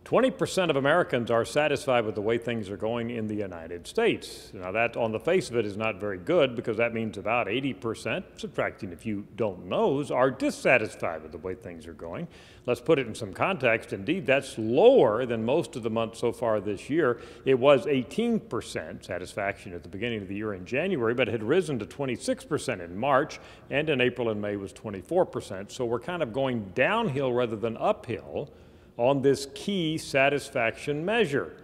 20% of Americans are satisfied with the way things are going in the United States. Now that, on the face of it, is not very good, because that means about 80%, subtracting a few don't knows, are dissatisfied with the way things are going. Let's put it in some context. Indeed, that's lower than most of the months so far this year. It was 18% satisfaction at the beginning of the year in January, but it had risen to 26% in March, and in April and May was 24%. So we're kind of going downhill rather than uphill on this key satisfaction measure.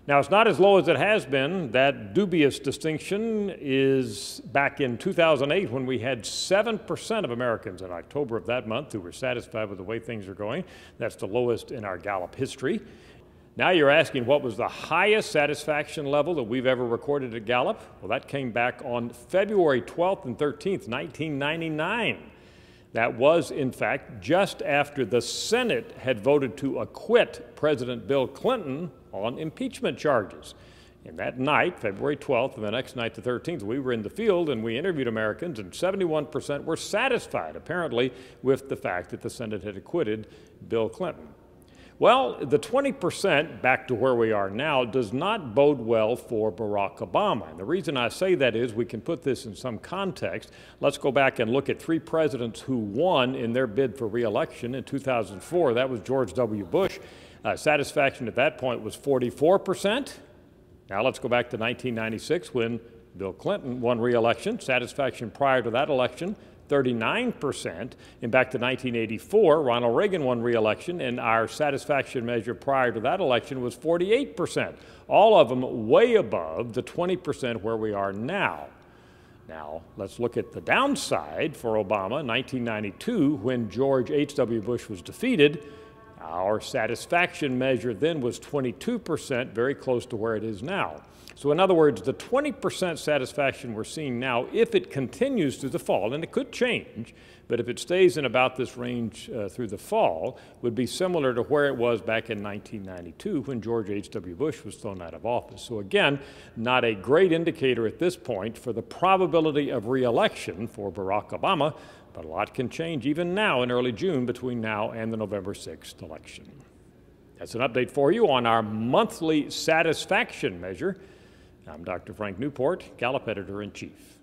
Now, it's not as low as it has been. That dubious distinction is back in 2008, when we had 7% of Americans in October of that month who were satisfied with the way things are going. That's the lowest in our Gallup history. Now you're asking, what was the highest satisfaction level that we've ever recorded at Gallup? Well, that came back on February 12th and 13th, 1999. That was, in fact, just after the Senate had voted to acquit President Bill Clinton on impeachment charges. And that night, February 12th, and the next night, the 13th, we were in the field and we interviewed Americans, and 71% were satisfied, apparently, with the fact that the Senate had acquitted Bill Clinton. Well, the 20%, back to where we are now, does not bode well for Barack Obama. And the reason I say that is, we can put this in some context. Let's go back and look at 3 presidents who won in their bid for re-election in 2004. That was George W. Bush. Satisfaction at that point was 44%. Now let's go back to 1996, when Bill Clinton won re-election. Satisfaction prior to that election, 39%, and back to 1984, Ronald Reagan won re-election, and our satisfaction measure prior to that election was 48%. All of them way above the 20% where we are now. Now, let's look at the downside for Obama. 1992, when George H.W. Bush was defeated, our satisfaction measure then was 22%, very close to where it is now. So in other words, the 20% satisfaction we're seeing now, if it continues through the fall, and it could change, but if it stays in about this range through the fall, would be similar to where it was back in 1992, when George H.W. Bush was thrown out of office. So again, not a great indicator at this point for the probability of re-election for Barack Obama, but a lot can change even now in early June, between now and the November 6th election. That's an update for you on our monthly satisfaction measure. I'm Dr. Frank Newport, Gallup Editor-in-Chief.